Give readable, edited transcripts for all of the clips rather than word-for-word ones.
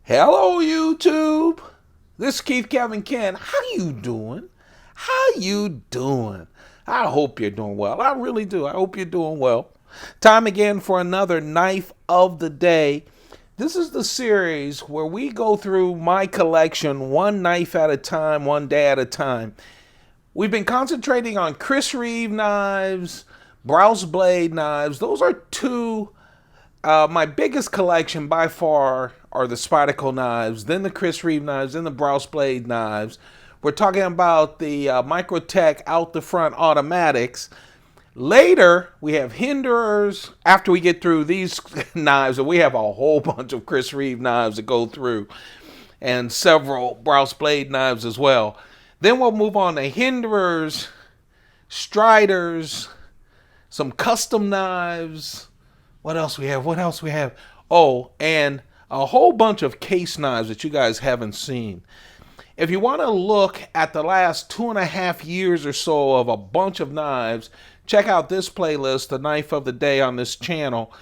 Hello, YouTube. This is Keith Kevin Ken. How you doing? How you doing? I hope you're doing well. I really do. I hope you're doing well. Time again for another knife of the day. This is the series where we go through my collection one knife at a time, one day at a time. We've been concentrating on Chris Reeve knives, Browse blade knives. Those are two. My biggest collection by far are the Spyderco knives, then the Chris Reeve knives, then the Browse blade knives. We're talking about the Microtech out the front automatics. Later, we have Hinderers. After we get through these knives, and we have a whole bunch of Chris Reeve knives to go through, and several Browse blade knives as well. Then we'll move on to Hinderers, Striders, some custom knives. What else we have? Oh, and a whole bunch of case knives that you guys haven't seen. If you want to look at the last 2.5 years or so of a bunch of knives, check out this playlist, the knife of the day on this channel.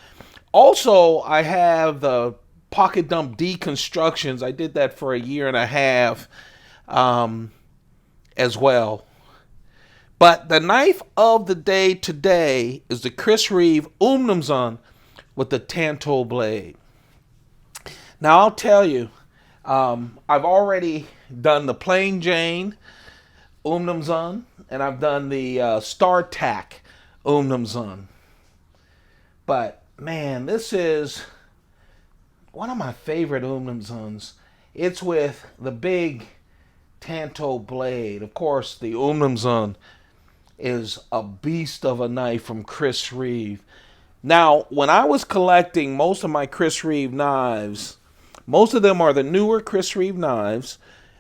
Also, I have the pocket dump deconstructions. I did that for 1.5 years as well. But the knife of the day today is the Chris Reeve Umnumzaan with the Tanto blade. Now I'll tell you, I've already done the plain Jane Umnumzaan, and I've done the StarTac Umnumzaan. But man, this is one of my favorite Umnumzaans. It's with the big Tanto blade. Of course, the Umnumzaan is a beast of a knife from Chris Reeve. Now, when I was collecting most of my Chris Reeve knives, most of them are the newer Chris Reeve knives.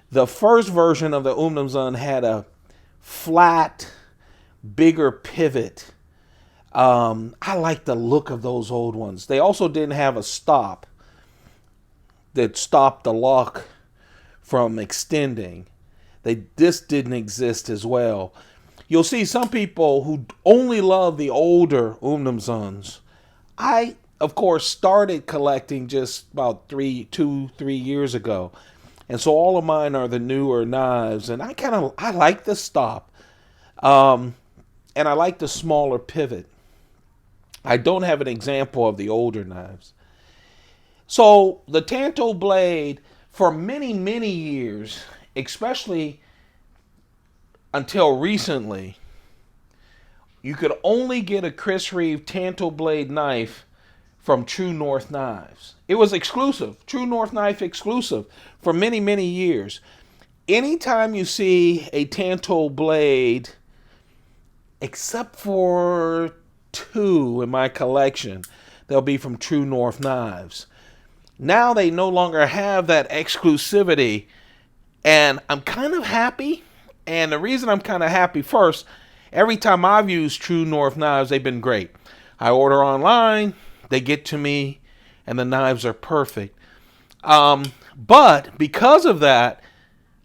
The first version of the Umnumzaan had a flat, bigger pivot. I like the look of those old ones. They also didn't have a stop that stopped the lock from extending. This didn't exist as well. You'll see some people who only love the older Umnumzaans. I, of course, started collecting just about 3 years ago. And so all of mine are the newer knives. And I like the stop. And I like the smaller pivot. I don't have an example of the older knives. So the Tanto blade, for many, many years, especially until recently, you could only get a Chris Reeve Tanto blade knife from True North Knives. It was exclusive, True North knife exclusive for many, many years. Anytime you see a Tanto blade, except for 2 in my collection, they'll be from True North Knives. Now they no longer have that exclusivity, and I'm kind of happy. And the reason I'm kind of happy, first, every time I've used True North knives, they've been great. I order online, they get to me, and the knives are perfect. But because of that,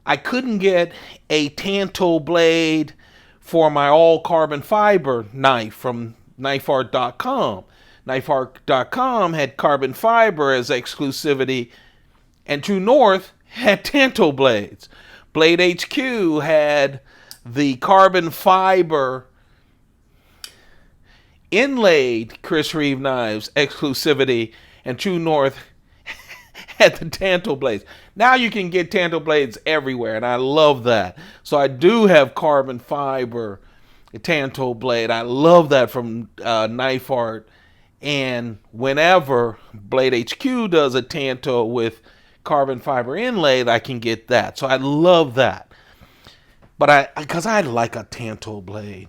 I couldn't get a Tanto blade for my all carbon fiber knife from knifeart.com. Knifeart.com had carbon fiber as exclusivity, and True North had Tanto blades. Blade HQ had the carbon fiber inlaid Chris Reeve knives exclusivity, and True North had the Tanto blades. Now you can get Tanto blades everywhere, and I love that. So I do have carbon fiber Tanto blade. I love that from Knife Art. And whenever Blade HQ does a Tanto with carbon fiber inlay, I can get that. So I love that. But because I like a Tanto blade.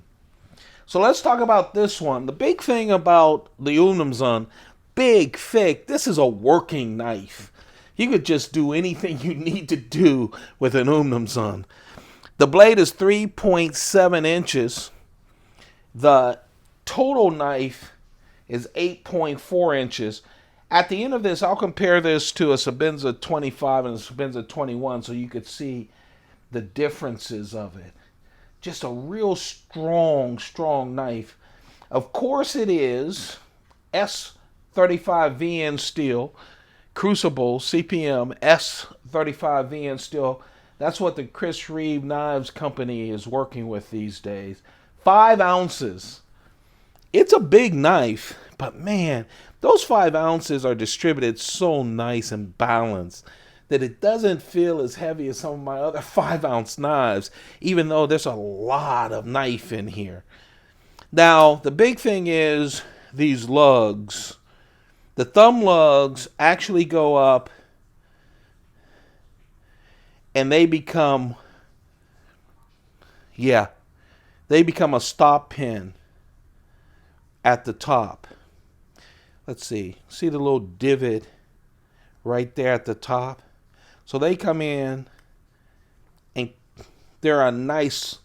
So let's talk about this one. The big thing about the Umnumzaan, big, thick, this is a working knife. You could just do anything you need to do with an Umnumzaan. The blade is 3.7 inches. The total knife is 8.4 inches. At the end of this, I'll compare this to a Sebenza 25 and a Sebenza 21 so you could see the differences of it. Just a real strong, strong knife. Of course it is S35VN steel. Crucible CPM S35V, and still, that's what the Chris Reeve Knives Company is working with these days. 5 ounces. It's a big knife, but man, those 5 ounces are distributed so nice and balanced that it doesn't feel as heavy as some of my other 5-ounce knives, even though there's a lot of knife in here. Now, the big thing is these lugs. The thumb lugs actually go up and they become a stop pin at the top. Let's see the little divot right there at the top. So they come in and they're a nice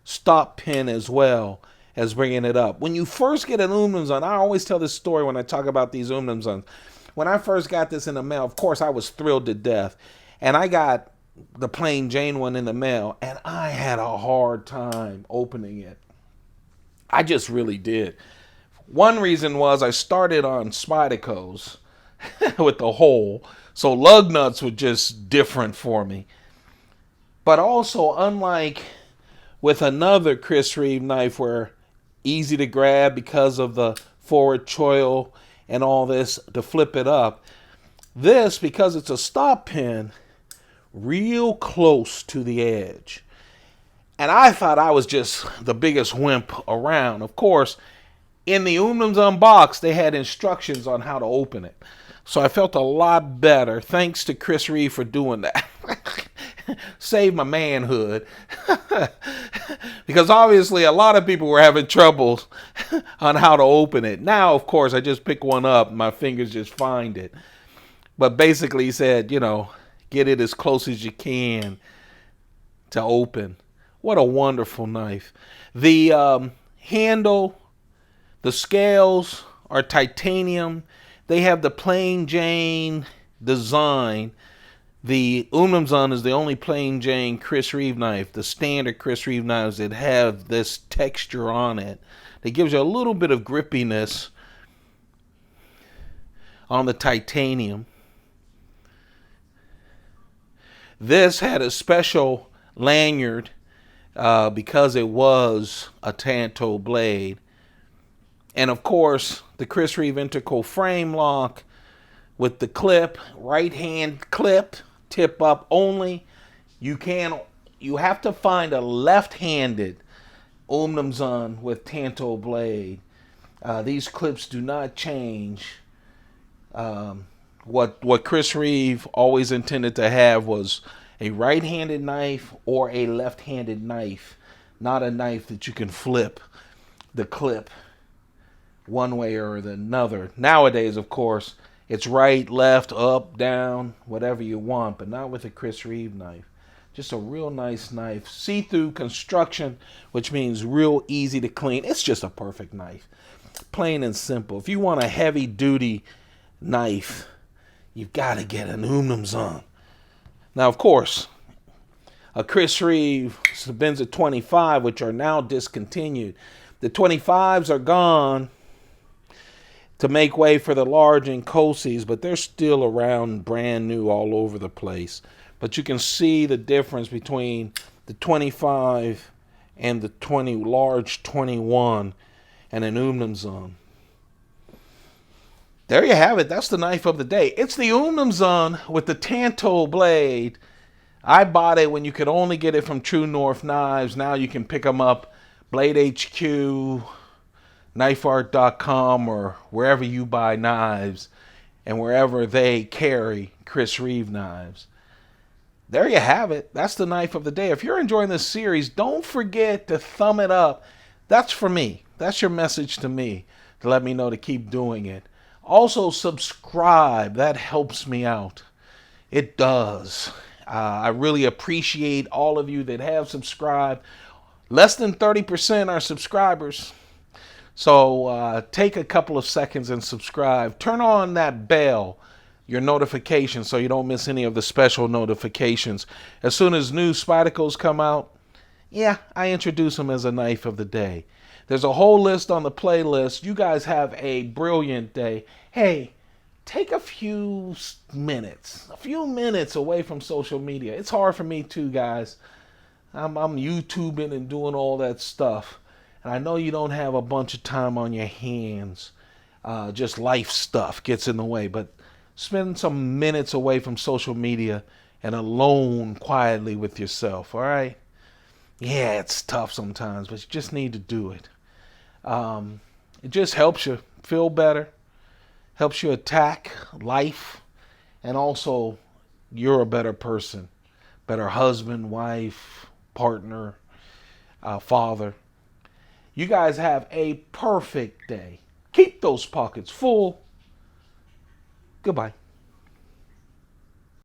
stop pin as well as bringing it up. When you first get an Umnumzaan, I always tell this story when I talk about these Umnumzaans. When I first got this in the mail, of course I was thrilled to death. And I got the plain Jane one in the mail, and I had a hard time opening it. I just really did. One reason was I started on Spyderco's with the hole, so lug nuts were just different for me. But also, unlike with another Chris Reeve knife where easy to grab because of the forward choil and all this to flip it up, this, because it's a stop pin, real close to the edge. And I thought I was just the biggest wimp around. Of course, in the Umnumzaan box, they had instructions on how to open it. So I felt a lot better. Thanks to Chris Reeve for doing that. Saved my manhood. Because obviously a lot of people were having trouble on how to open it. Now, of course, I just pick one up and my fingers just find it. But basically he said, get it as close as you can to open. What a wonderful knife. The handle, the scales are titanium. They have the plain Jane design. The Umnumzaan is the only plain Jane Chris Reeve knife, the standard Chris Reeve knives that have this texture on it that gives you a little bit of grippiness on the titanium. This had a special lanyard because it was a Tanto blade. And of course, the Chris Reeve integral frame lock with the clip, right hand clip, tip up only. You have to find a left-handed Umnumzaan with Tanto blade. These clips do not change. What Chris Reeve always intended to have was a right-handed knife or a left-handed knife, not a knife that you can flip the clip one way or the another. Nowadays, of course, it's right, left, up, down, whatever you want, but not with a Chris Reeve knife. Just a real nice knife. See-through construction, which means real easy to clean. It's just a perfect knife. Plain and simple. If you want a heavy-duty knife, you've got to get an Umnumzaan. Now, of course, a Chris Reeve Benza 25, which are now discontinued. The 25s are gone to make way for the large Incosis, but they're still around brand new all over the place. But you can see the difference between the 25 and the large 21 and an Umnumzaan. There you have it. That's the knife of the day. It's the Umnumzaan with the Tanto blade. I bought it when you could only get it from True North Knives. Now you can pick them up, Blade HQ, KnifeArt.com, or wherever you buy knives and wherever they carry Chris Reeve knives. There you have it. That's the knife of the day. If you're enjoying this series, don't forget to thumb it up. That's for me. That's your message to me to let me know to keep doing it. Also, subscribe. That helps me out. It does. I really appreciate all of you that have subscribed. Less than 30% are subscribers. So take a couple of seconds and subscribe. Turn on that bell, your notifications, so you don't miss any of the special notifications. As soon as new Spydercos come out, I introduce them as a knife of the day. There's a whole list on the playlist. You guys have a brilliant day. Hey, take a few minutes away from social media. It's hard for me too, guys. I'm YouTubing and doing all that stuff. And I know you don't have a bunch of time on your hands. Just life stuff gets in the way. But spend some minutes away from social media and alone quietly with yourself, all right? Yeah, it's tough sometimes, but you just need to do it. It just helps you feel better, helps you attack life, and also you're a better person, better husband, wife, partner, father. You guys have a perfect day. Keep those pockets full. Goodbye.